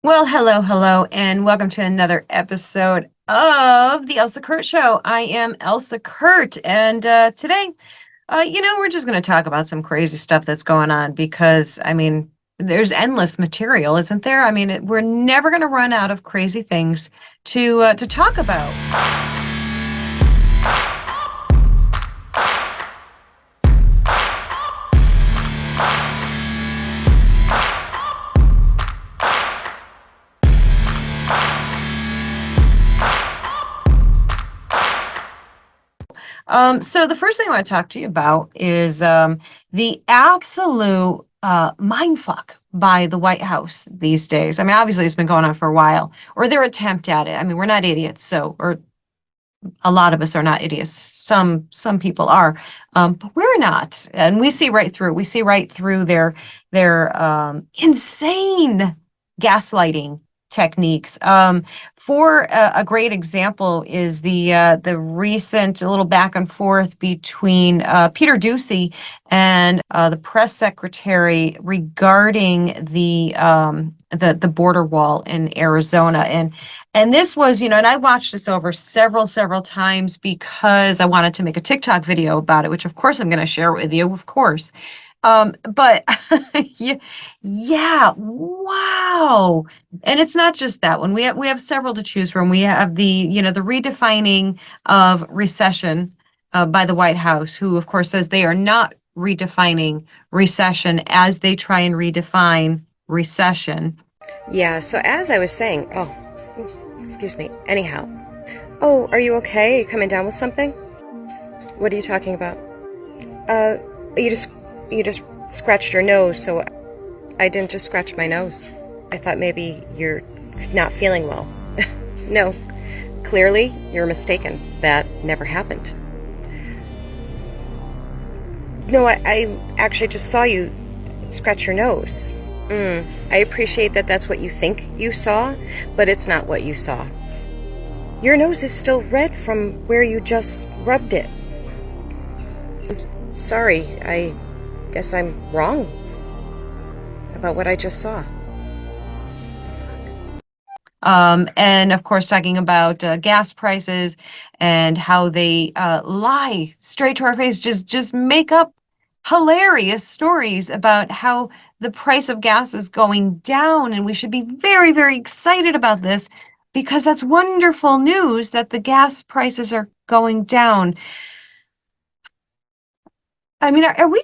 Well, hello, hello, and welcome to another episode of the Elsa Kurt Show. I am Elsa Kurt, and today, we're just going to talk about some crazy stuff that's going on because, there's endless material, isn't there? We're never going to run out of crazy things to talk about. So the first thing I want to talk to you about is the absolute mindfuck by the White House these days. Obviously it's been going on for a while, or their attempt at it. We're not idiots, or a lot of us are not idiots. Some people are, but we're not, and we see right through. We see right through their insane gaslighting techniques. For a great example is the recent little back and forth between Peter Doocy and the press secretary regarding the border wall in Arizona. And this was, and I watched this over several times because I wanted to make a TikTok video about it, which of course I'm going to share with you, of course. But yeah, yeah, wow. And it's not just that one. We have several to choose from. We have the redefining of recession by the White House, who of course says they are not redefining recession as they try and redefine recession. Yeah, so as I was saying, excuse me. Anyhow. Oh, are you okay? Are you coming down with something? What are you talking about? Uh, you just you just scratched your nose, so I didn't just scratch my nose. I thought maybe you're not feeling well. No, clearly you're mistaken. That never happened. No, I actually just saw you scratch your nose. I appreciate that that's what you think you saw, but it's not what you saw. Your nose is still red from where you just rubbed it. Sorry, I guess I'm wrong about what I just saw. And of course, talking about gas prices and how they lie straight to our face, just make up hilarious stories about how the price of gas is going down, and we should be very excited about this because that's wonderful news that the gas prices are going down. Are we,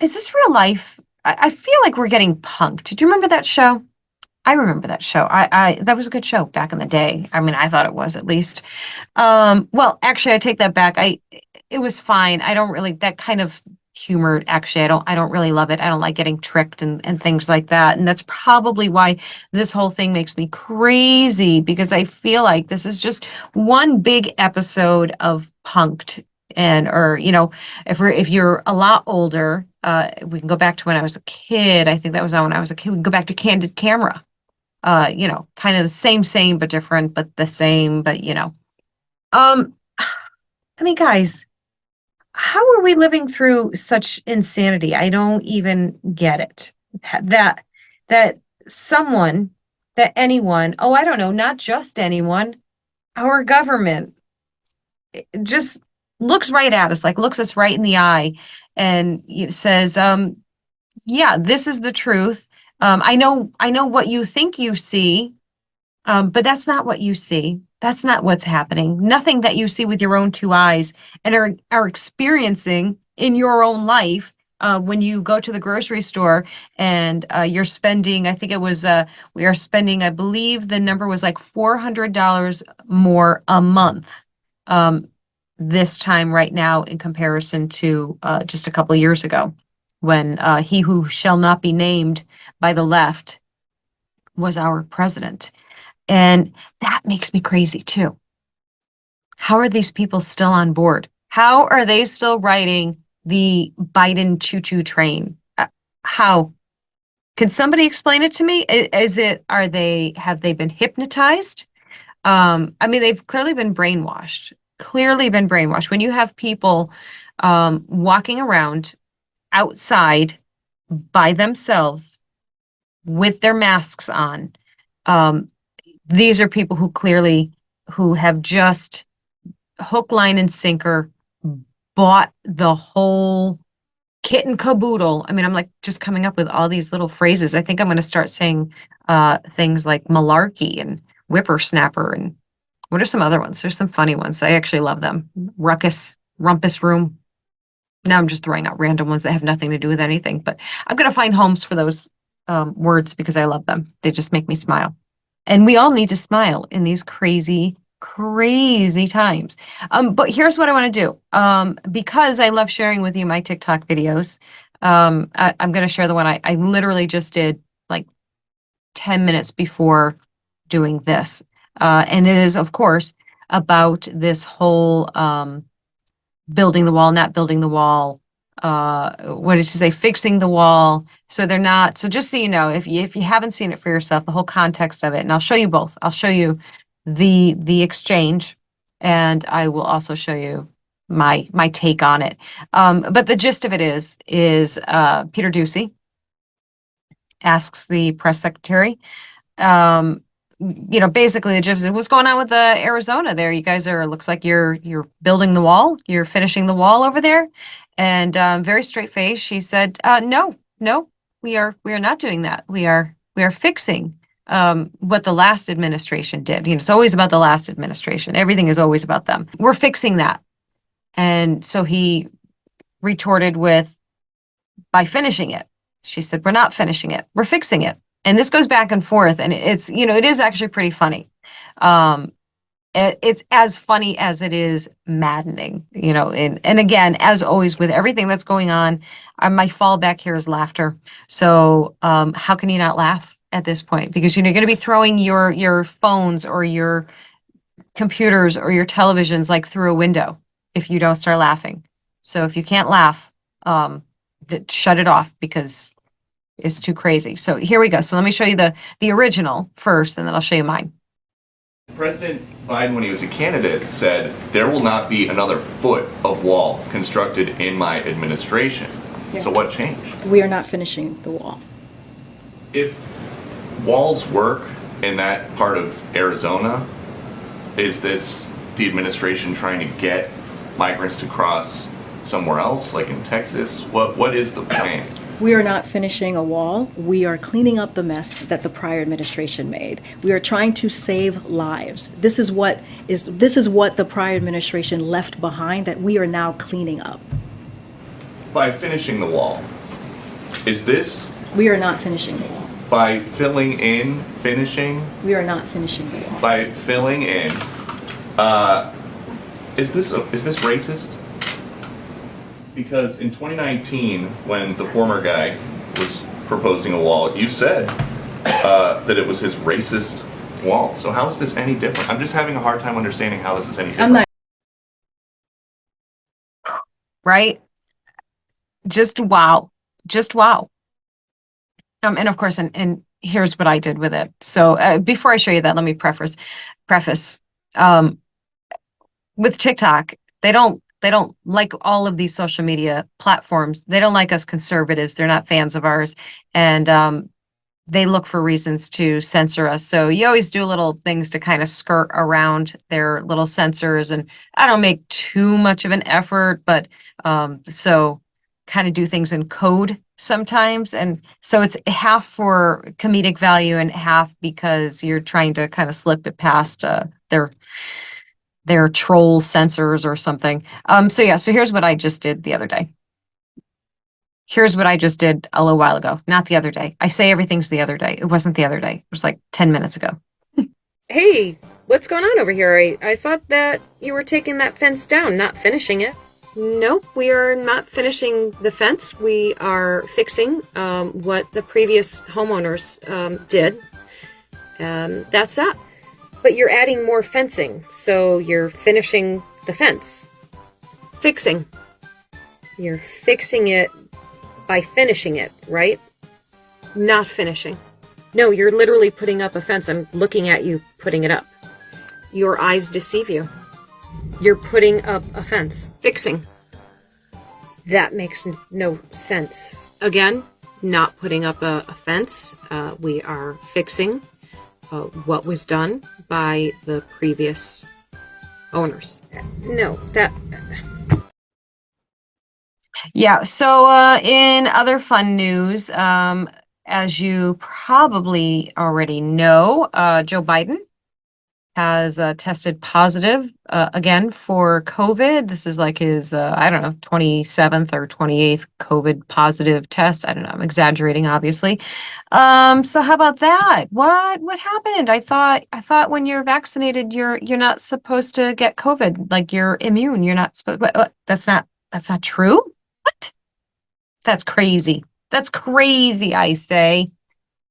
is this real life? I feel like we're getting punked. Do you remember that show? I remember that show. That was a good show back in the day. I thought it was at least. Well, actually, I take that back. It was fine. I don't really that kind of humor. Actually, I don't really love it. I don't like getting tricked and things like that. And that's probably why this whole thing makes me crazy because I feel like this is just one big episode of punked. And or if you're a lot older, we can go back to when I was a kid. I think that was when I was a kid. We can go back to Candid Camera, kind of the same, but different, but the same, but. Um, guys, how are we living through such insanity? I don't even get it. That that someone, that anyone, oh, I don't know, not just anyone, our government just looks right at us, like looks us right in the eye and says, yeah, this is the truth. I know what you think you see. But that's not what you see. That's not what's happening. Nothing that you see with your own two eyes and are experiencing in your own life when you go to the grocery store and you're spending, I think it was, we are spending, I believe the number was like $400 more a month this time right now in comparison to just a couple of years ago when he who shall not be named by the left was our president. And that makes me crazy too. How are these people still on board? How are they still riding the Biden choo-choo train? How? Can somebody explain it to me? Have they been hypnotized? They've clearly been brainwashed. Clearly been brainwashed. When you have people walking around outside by themselves, with their masks on. These are people who have just hook, line, and sinker bought the whole kit and caboodle. I mean, I'm like just coming up with all these little phrases. I think I'm going to start saying things like malarkey and whippersnapper and what are some other ones? There's some funny ones. I actually love them. Ruckus, rumpus room. Now I'm just throwing out random ones that have nothing to do with anything, but I'm going to find homes for those words because I love them. They just make me smile. And we all need to smile in these crazy, crazy times. But here's what I want to do. Because I love sharing with you my TikTok videos, I'm going to share the one I literally just did like 10 minutes before doing this. And it is, of course, about this whole building the wall, not building the wall. What did she say? Fixing the wall. So they're not. So just so you know, if you haven't seen it for yourself, the whole context of it, and I'll show you both. I'll show you the exchange, and I will also show you my take on it. But the gist of it is Peter Ducey asks the press secretary, basically the gist is what's going on with the Arizona there. You guys looks like you're building the wall, you're finishing the wall over there. And very straight face, she said, no, we are not doing that. We are fixing what the last administration did. It's always about the last administration. Everything is always about them. We're fixing that. And so he retorted by finishing it. She said, we're not finishing it. We're fixing it. And this goes back and forth, and it is actually pretty funny. It's as funny as it is maddening, and again, as always, with everything that's going on, my fallback here is laughter. So how can you not laugh at this point? Because, you're going to be throwing your phones or your computers or your televisions like through a window if you don't start laughing. So if you can't laugh, shut it off because it's too crazy. So here we go. So let me show you the original first, and then I'll show you mine. President Biden, when he was a candidate, said there will not be another foot of wall constructed in my administration. Yeah. So what changed? We are not finishing the wall. If walls work in that part of Arizona, is this the administration trying to get migrants to cross somewhere else, like in Texas? What is the plan? We are not finishing a wall. We are cleaning up the mess that the prior administration made. We are trying to save lives. This is what the prior administration left behind that we are now cleaning up. By finishing the wall, is this? We are not finishing the wall. By filling in, finishing? We are not finishing the wall. By filling in, is this racist? Because in 2019, when the former guy was proposing a wall, you said that it was his racist wall. So how is this any different? I'm just having a hard time understanding how this is any different. I'm not. Right? Just wow. And of course, and here's what I did with it. So before I show you that, let me preface. With TikTok, they don't like all of these social media platforms. They don't like us conservatives. They're not fans of ours. And they look for reasons to censor us. So you always do little things to kind of skirt around their little censors. And I don't make too much of an effort, but so kind of do things in code sometimes. And so it's half for comedic value and half because you're trying to kind of slip it past their troll censors or something. So here's what I just did the other day. Here's what I just did a little while ago. Not the other day. I say everything's the other day. It wasn't the other day. It was like 10 minutes ago. Hey, what's going on over here? I thought that you were taking that fence down, not finishing it. Nope, we are not finishing the fence. We are fixing what the previous homeowners did. That's that. But you're adding more fencing, so you're finishing the fence. Fixing. You're fixing it by finishing it, right? Not finishing. No, you're literally putting up a fence. I'm looking at you putting it up. Your eyes deceive you. You're putting up a fence. Fixing. That makes no sense. Again, not putting up a fence. We are fixing what was done by the previous owners. No, that... Yeah, so in other fun news, as you probably already know, Joe Biden has tested positive again for COVID. This is like his, I don't know, 27th or 28th COVID positive test. I don't know, I'm exaggerating, obviously. So how about that? What happened? I thought when you're vaccinated, you're not supposed to get COVID. Like you're immune. You're not supposed. That's not true. What? That's crazy. That's crazy, I say.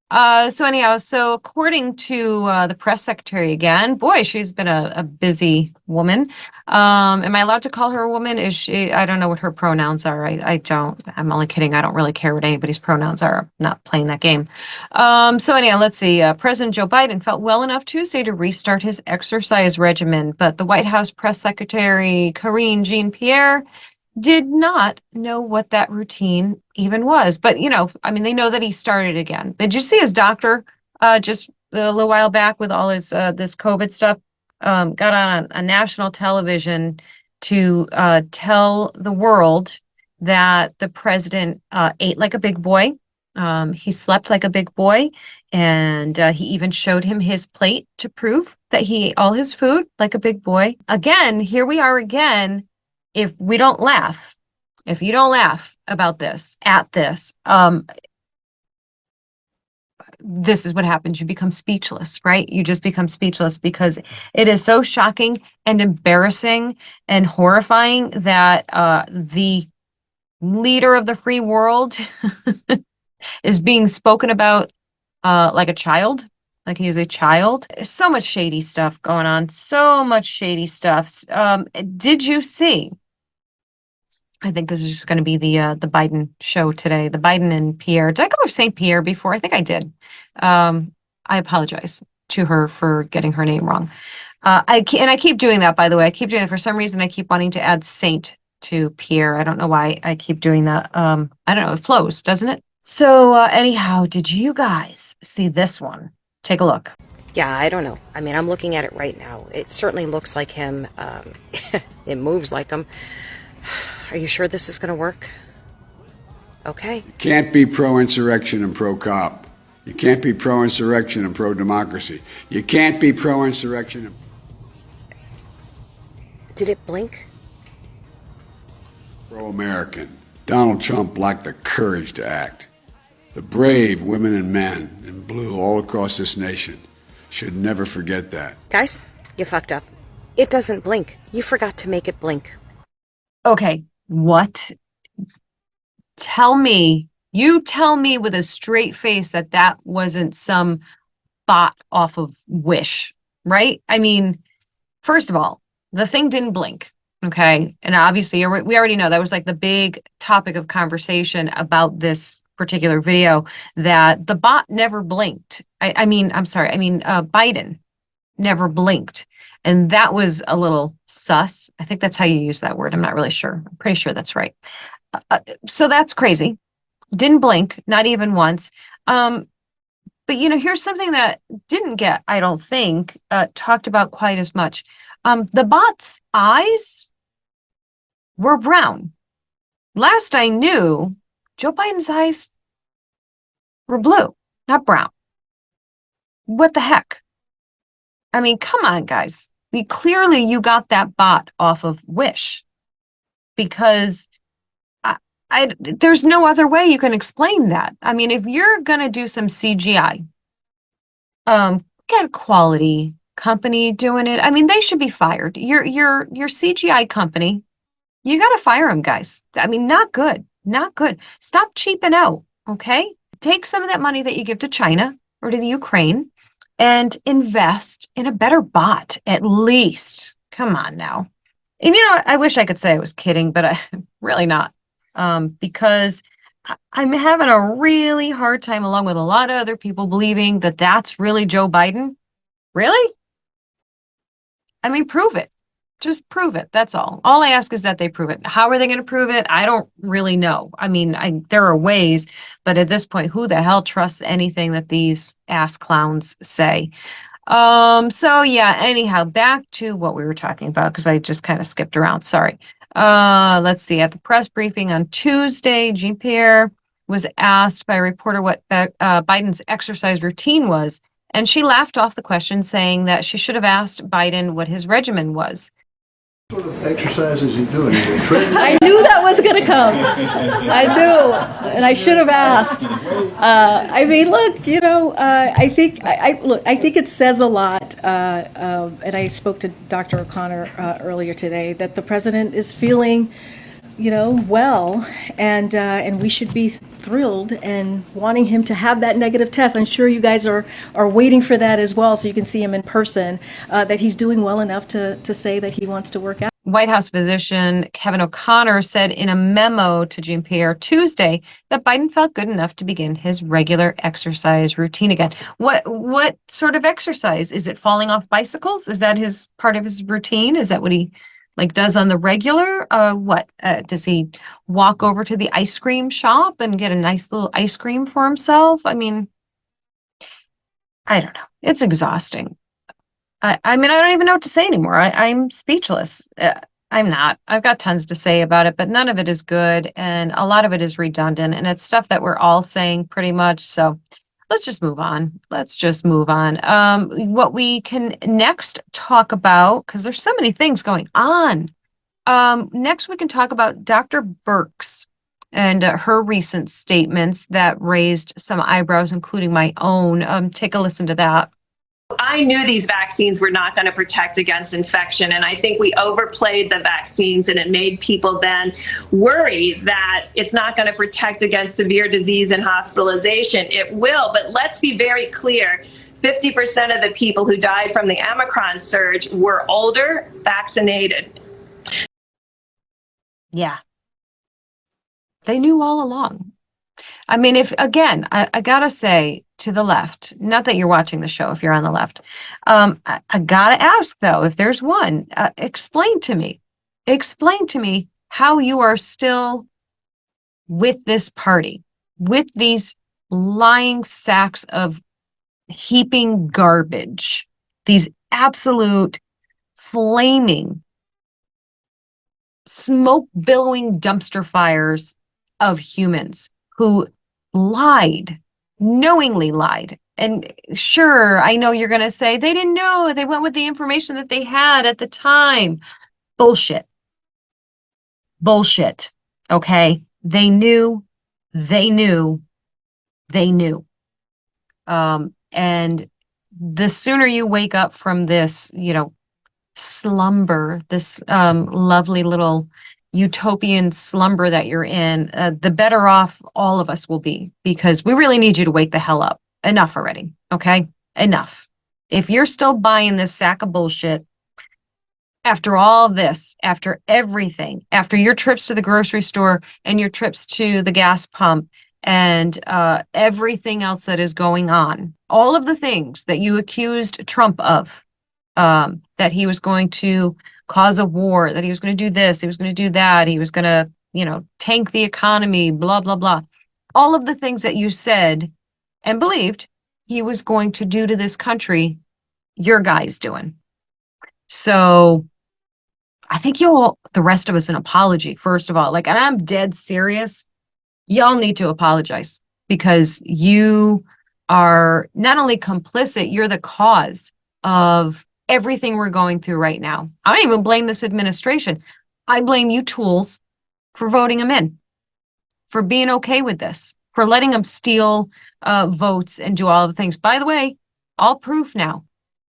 So anyhow, so according to the press secretary again, boy, she's been a busy woman. Am I allowed to call her a woman? Is she, I don't know what her pronouns are. I don't, I'm only kidding. I don't really care what anybody's pronouns are. I'm not playing that game. So anyhow, let's see. President Joe Biden felt well enough Tuesday to restart his exercise regimen, but the White House press secretary, Jean-Pierre, did not know what that routine even was. But, I mean, they know that he started again. Did you see his doctor just a little while back with all his this COVID stuff? Got on a national television to tell the world that the president ate like a big boy. He slept like a big boy, and he even showed him his plate to prove that he ate all his food like a big boy. Again, here we are again. If we don't laugh, if you don't laugh about this, at this, this is what happens. You become speechless, right? You just become speechless because it is so shocking and embarrassing and horrifying that the leader of the free world is being spoken about like a child, like he is a child. So much shady stuff going on. So much shady stuff. Did you see? I think this is just going to be the Biden show today. The Biden and Pierre. Did I call her Saint Pierre before? I think I did. I apologize to her for getting her name wrong. I keep doing that, by the way. I keep doing that for some reason. I keep wanting to add Saint to Pierre. I don't know why I keep doing that. I don't know. It flows, doesn't it? So anyhow, did you guys see this one? Take a look. Yeah, I don't know. I mean, I'm looking at it right now. It certainly looks like him. It moves like him. Are you sure this is going to work? Okay. You can't be pro-insurrection and pro-cop. You can't be pro-insurrection and pro-democracy. You can't be pro-insurrection and Did it blink? pro-American. Donald Trump lacked the courage to act. The brave women and men in blue all across this nation should never forget that. Guys, you fucked up. It doesn't blink. You forgot to make it blink. Okay, what? You tell me with a straight face that that wasn't some bot off of Wish, right? I mean, first of all, the thing didn't blink, okay? And obviously, we already know that was like the big topic of conversation about this particular video, that the bot never blinked. Biden never blinked. And that was a little sus. I think that's how you use that word. I'm not really sure. I'm pretty sure that's right. So that's crazy. Didn't blink, not even once. But here's something that didn't get, I don't think, talked about quite as much. The bot's eyes were brown. Last I knew, Joe Biden's eyes were blue, not brown. What the heck? I mean, come on, guys. Clearly you got that bot off of Wish, because there's no other way you can explain that. I mean, if you're gonna do some CGI, get a quality company doing it. I mean, they should be fired. Your CGI company, you gotta fire them, guys. I mean, not good, not good. Stop cheaping out, okay? Take some of that money that you give to China or to the Ukraine and invest in a better bot, at least. Come on now. And I wish I could say I was kidding, but I'm really not. Because I'm having a really hard time, along with a lot of other people, believing that that's really Joe Biden. Really? I mean, prove it. Just prove it. That's all. All I ask is that they prove it. How are they going to prove it? I don't really know. I mean, there are ways, but at this point, who the hell trusts anything that these ass clowns say? So yeah, anyhow, back to what we were talking about because I just kind of skipped around. Sorry. Let's see. At the press briefing on Tuesday, Jean-Pierre was asked by a reporter what Biden's exercise routine was, and she laughed off the question, saying that she should have asked Biden what his regimen was. What sort of exercise is he doing? Is he treadmill? I knew that was going to come. I knew, and I should have asked. I mean, look, you know, I think I think it says a lot. And I spoke to Dr. O'Connor earlier today that the president is feeling, you know, well, and we should be thrilled and wanting him to have that negative test. I'm sure you guys are waiting for that as well, so you can see him in person. That he's doing well enough to say that he wants to work out. White House physician Kevin O'Connor said in a memo to Jean-Pierre Tuesday that Biden felt good enough to begin his regular exercise routine again. What sort of exercise? Is it falling off bicycles? Is that his part of his routine? Is that what he does on the regular? Does he walk over to the ice cream shop and get a nice little ice cream for himself? I mean, I don't know. It's exhausting. I mean, I don't even know what to say anymore. I'm speechless. I'm not. I've got tons to say about it, but none of it is good. And a lot of it is redundant. And it's stuff that we're all saying pretty much. So let's just move on. What we can next talk about, because there's so many things going on. Next, we can talk about Dr. Birx and her recent statements that raised some eyebrows, including my own. Take a listen to that. I knew these vaccines were not going to protect against infection, and I think we overplayed the vaccines, and it made people then worry that it's not going to protect against severe disease and hospitalization. It will, but let's be very clear. 50% of the people who died from the Omicron surge were older, vaccinated. Yeah. They knew all along. I mean, if again, I gotta say to the left, not that you're watching the show if you're on the left, I gotta ask though, if there's one, explain to me how you are still with this party, with these lying sacks of heaping garbage, these absolute flaming, smoke billowing dumpster fires of humans who knowingly lied. And sure, I know you're going to say they didn't know. They went with the information that they had at the time. Bullshit. Okay. They knew. And the sooner you wake up from this, slumber, this lovely little utopian slumber that you're in, the better off all of us will be, because we really need you to wake the hell up. Enough already. Okay. Enough. If you're still buying this sack of bullshit after all this, after everything, after your trips to the grocery store and your trips to the gas pump and everything else that is going on, all of the things that you accused Trump of, that he was going to cause a war, that he was going to do this, he was going to do that, he was going to, tank the economy, blah, blah, blah. All of the things that you said and believed he was going to do to this country, your guy's doing. So I think you owe the rest of us an apology, first of all. And I'm dead serious. Y'all need to apologize, because you are not only complicit, you're the cause of everything we're going through right now. I don't even blame this administration. I blame you tools for voting them in, for being okay with this, for letting them steal votes and do all of the things. By the way, all proof now,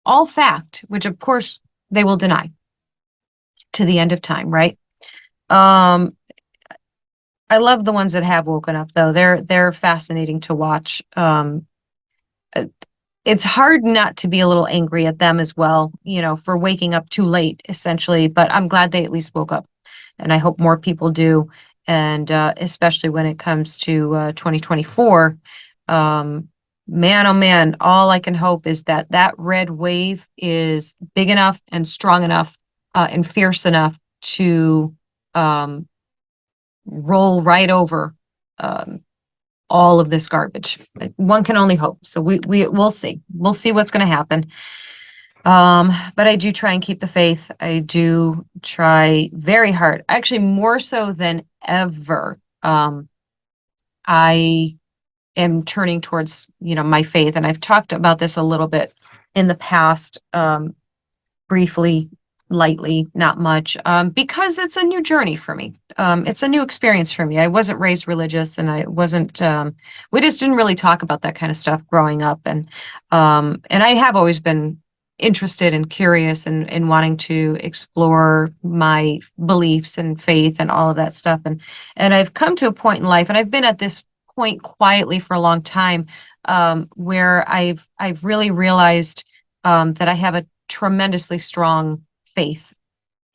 all fact, which of course they will deny to the end of time, right? I love the ones that have woken up, though. They're fascinating to watch. It's hard not to be a little angry at them as well, for waking up too late, essentially. But I'm glad they at least woke up, and I hope more people do. And especially when it comes to 2024, man, oh man, all I can hope is that red wave is big enough and strong enough and fierce enough to um, roll right over um, all of this garbage. One can only hope. So we'll see. We'll see what's going to happen. But I do try and keep the faith. I do try very hard, actually more so than ever. I am turning towards, my faith. And I've talked about this a little bit in the past, briefly, lightly, not much, because it's a new journey for me. It's a new experience for me. I wasn't raised religious, and I wasn't, we just didn't really talk about that kind of stuff growing up. And I have always been interested and curious and wanting to explore my beliefs and faith and all of that stuff. And I've come to a point in life, and I've been at this point quietly for a long time, where I've really realized that I have a tremendously strong faith.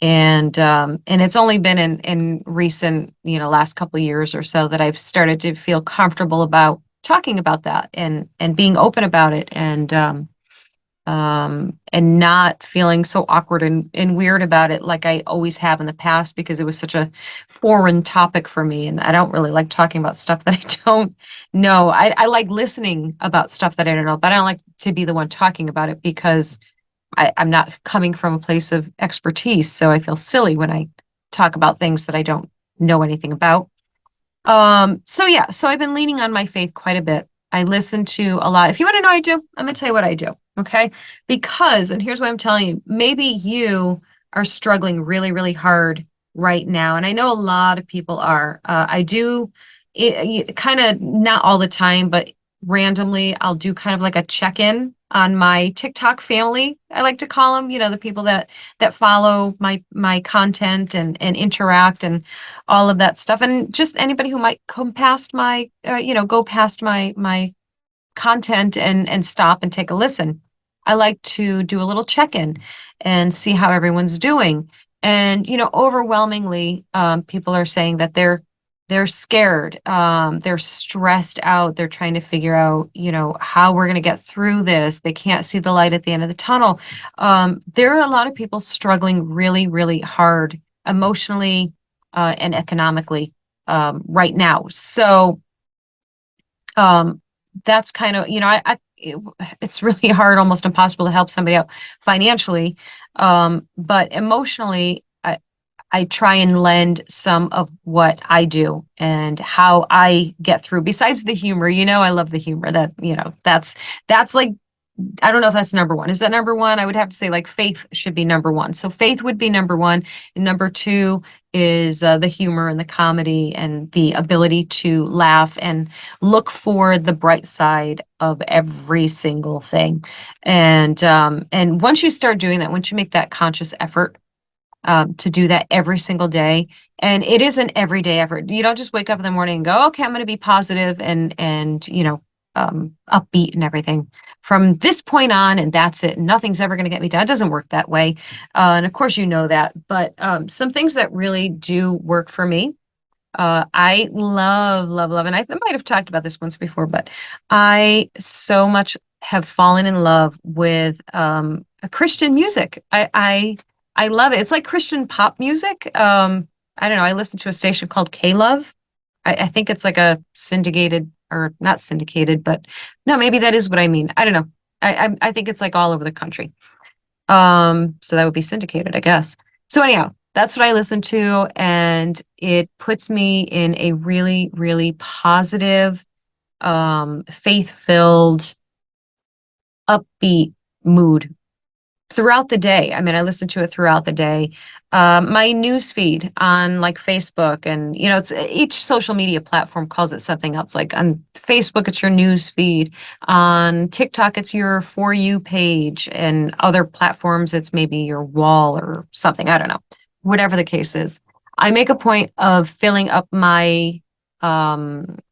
And it's only been in recent, last couple of years or so that I've started to feel comfortable about talking about that and being open about it, and not feeling so awkward and weird about it like I always have in the past, because it was such a foreign topic for me. And I don't really like talking about stuff that I don't know. I like listening about stuff that I don't know, but I don't like to be the one talking about it, because I'm not coming from a place of expertise. So I feel silly when I talk about things that I don't know anything about. So yeah, so I've been leaning on my faith quite a bit. I listen to a lot. If you want to know what I do, I'm gonna tell you what I do. Okay. Because, and here's what I'm telling you, maybe you are struggling really, really hard right now. And I know a lot of people are. I do it kind of not all the time, but randomly I'll do kind of like a check-in on my TikTok family. I like to call them, the people that follow my content and interact and all of that stuff. And just anybody who might come past my, go past my content and stop and take a listen. I like to do a little check-in and see how everyone's doing. And, overwhelmingly, people are saying that they're scared, they're stressed out, they're trying to figure out, how we're going to get through this. They can't see the light at the end of the tunnel. There are a lot of people struggling really, really hard emotionally, and economically, right now. So, that's kind of, it's really hard, almost impossible to help somebody out financially. But emotionally, I try and lend some of what I do and how I get through. Besides the humor, I love the humor. That's like, I don't know if that's number one. Is that number one? I would have to say like faith should be number one. So faith would be number one. And number two is the humor and the comedy and the ability to laugh and look for the bright side of every single thing. And once you start doing that, once you make that conscious effort, to do that every single day. And it is an everyday effort. You don't just wake up in the morning and go, okay, I'm going to be positive and upbeat and everything from this point on, and that's it. Nothing's ever going to get me down. It doesn't work that way. And of course, that. But some things that really do work for me. I love, and I might have talked about this once before, but I so much have fallen in love with a Christian music. I love it. It's like Christian pop music. I don't know. I listen to a station called K-Love. I think it's like a syndicated, or not syndicated, but no, maybe that is what I mean. I don't know. I think it's like all over the country. So that would be syndicated, I guess. So anyhow, that's what I listen to, and it puts me in a really, really positive, faith-filled, upbeat mood throughout the day. I mean, I listen to it throughout the day. My news feed on like Facebook, and it's each social media platform calls it something else. Like on Facebook, it's your news feed. On TikTok, it's your For You page, and other platforms, it's maybe your wall or something. I don't know. Whatever the case is, I make a point of filling up my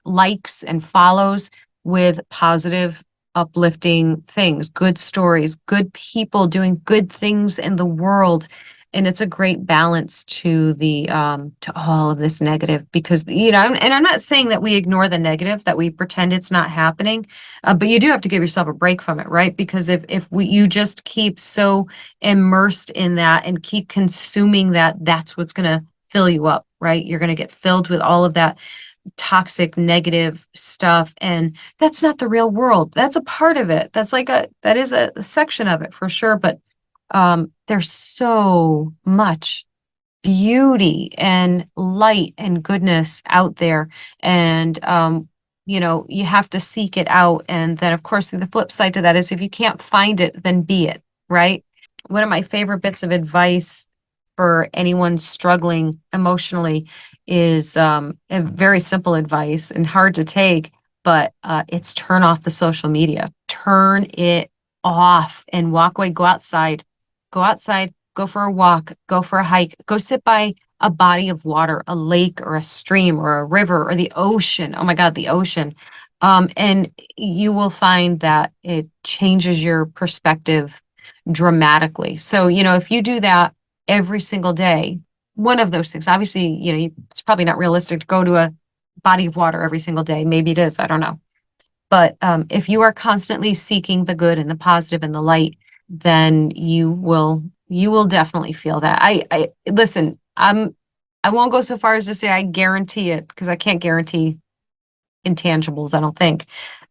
likes and follows with positive, uplifting things, good stories, good people doing good things in the world. And it's a great balance to to all of this negative because, and I'm not saying that we ignore the negative, that we pretend it's not happening, but you do have to give yourself a break from it, right? Because you just keep so immersed in that and keep consuming that, that's what's going to fill you up, right? You're going to get filled with all of that toxic, negative stuff. And that's not the real world. That's a part of it. That is a section of it for sure. But there's so much beauty and light and goodness out there. And, you have to seek it out. And then, of course, the flip side to that is if you can't find it, then be it, right? One of my favorite bits of advice for anyone struggling emotionally is a very simple advice and hard to take, but it's turn off the social media. Turn it off and walk away, go outside, go for a walk, go for a hike, go sit by a body of water, a lake or a stream or a river or the ocean. Oh my God, the ocean. And you will find that it changes your perspective dramatically. So, if you do that every single day, one of those things, obviously, it's probably not realistic to go to a body of water every single day. Maybe it is, I don't know. But if you are constantly seeking the good and the positive and the light, then you will definitely feel that. I listen, I won't go so far as to say I guarantee it because I can't guarantee intangibles, I don't think.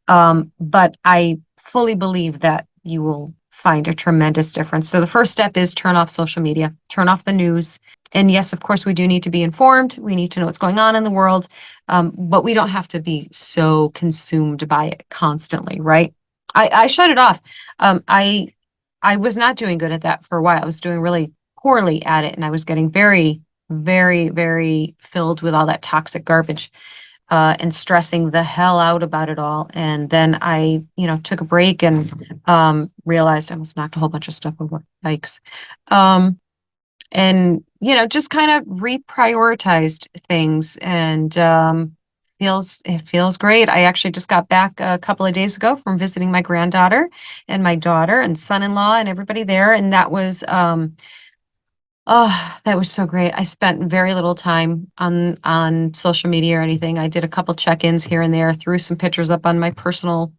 But I fully believe that you will find a tremendous difference. So the first step is turn off social media, turn off the news. And yes, of course, we do need to be informed. We need to know what's going on in the world. But we don't have to be so consumed by it constantly, right? I shut it off. I was not doing good at that for a while. I was doing really poorly at it, and I was getting very, very, very filled with all that toxic garbage, and stressing the hell out about it all. And then I, took a break and realized I almost knocked a whole bunch of stuff over. Yikes. And just kind of reprioritized things, and it feels great. I actually just got back a couple of days ago from visiting my granddaughter and my daughter and son-in-law and everybody there, and that was so great. I spent very little time on social media or anything. I did a couple check-ins here and there, threw some pictures up on my personal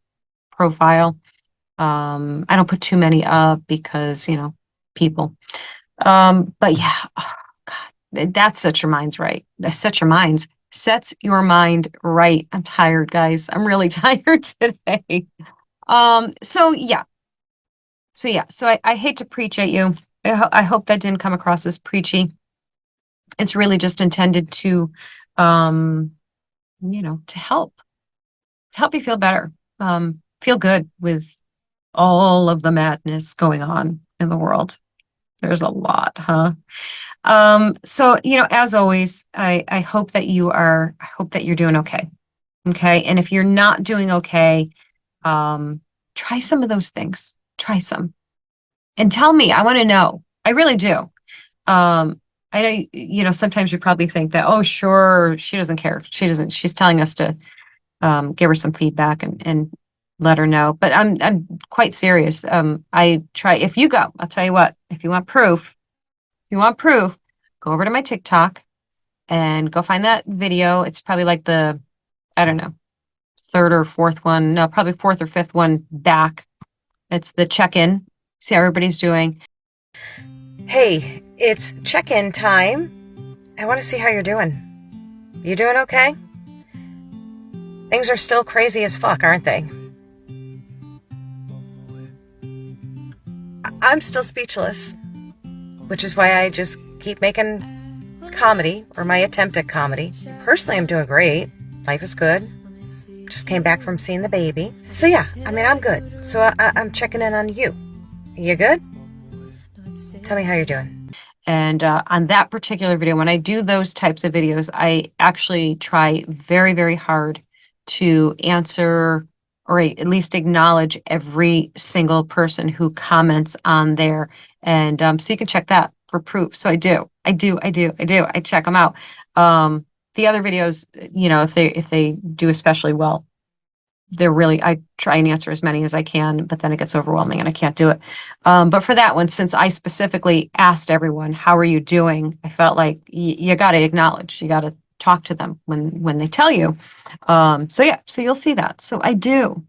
profile. I don't put too many up because, people. But yeah, oh God, that sets your minds right. That sets your mind right. I'm tired, guys. I'm really tired today. So yeah. So I hate to preach at you. I hope that didn't come across as preachy. It's really just intended to, to help you feel better, feel good with all of the madness going on in the world. There's a lot, huh? So, as always, I hope that I hope that you're doing okay. Okay. And if you're not doing okay, try some of those things. Try some and tell me. I want to know. I really do. I know, sometimes you probably think that, oh, sure, she doesn't care. She's telling us to give her some feedback and let her know. But I'm quite serious. I'll tell you what, if you want proof, go over to my TikTok and go find that video. It's probably like I don't know, third or fourth one. No, probably fourth or fifth one back. It's the check-in. See how everybody's doing. Hey, it's check-in time. I want to see how you're doing. You doing okay? Things are still crazy as fuck, aren't they? I'm still speechless, which is why I just keep making comedy, or my attempt at comedy. Personally, I'm doing great. Life is good. Just came back from seeing the baby. So yeah, I'm good. So I'm checking in on you. You good? Tell me how you're doing. And on that particular video, when I do those types of videos, I actually try very, very hard to answer or at least acknowledge every single person who comments on there. And so you can check that for proof. So I do. I check them out. The other videos, if they do especially well, I try and answer as many as I can, but then it gets overwhelming and I can't do it. But for that one, since I specifically asked everyone, how are you doing? I felt like you got to acknowledge, you got to talk to them when they tell you. So yeah, so you'll see that. So I do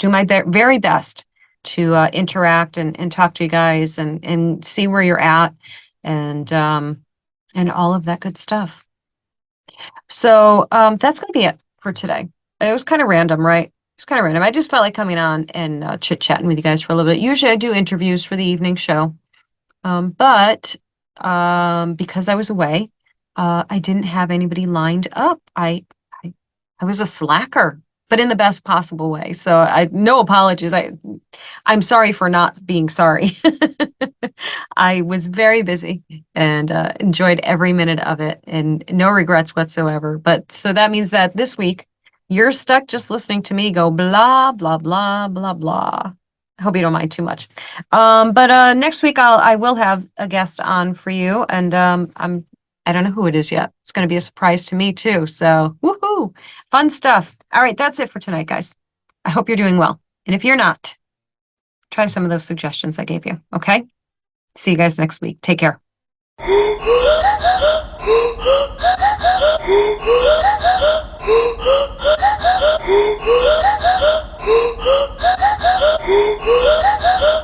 my very best to interact and talk to you guys and see where you're at and all of that good stuff. So that's going to be it for today. It was kind of random, right? It was kind of random. I just felt like coming on and chit-chatting with you guys for a little bit. Usually I do interviews for the evening show. But because I was away, I didn't have anybody lined up. I was a slacker, but in the best possible way. So no apologies. I'm sorry for not being sorry. I was very busy and enjoyed every minute of it and no regrets whatsoever. But so that means that this week you're stuck just listening to me go blah, blah, blah, blah, blah. I hope you don't mind too much. But next week I will have a guest on for you, and I don't know who it is yet. It's going to be a surprise to me too. So woohoo, fun stuff. All right, that's it for tonight, guys. I hope you're doing well, and if you're not, try some of those suggestions I gave you. Okay. See you guys next week. Take care.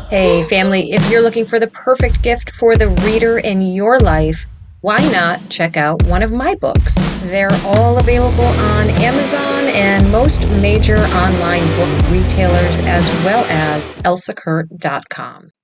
Hey, family, if you're looking for the perfect gift for the reader in your life, why not check out one of my books? They're all available on Amazon and most major online book retailers, as well as elsakurt.com.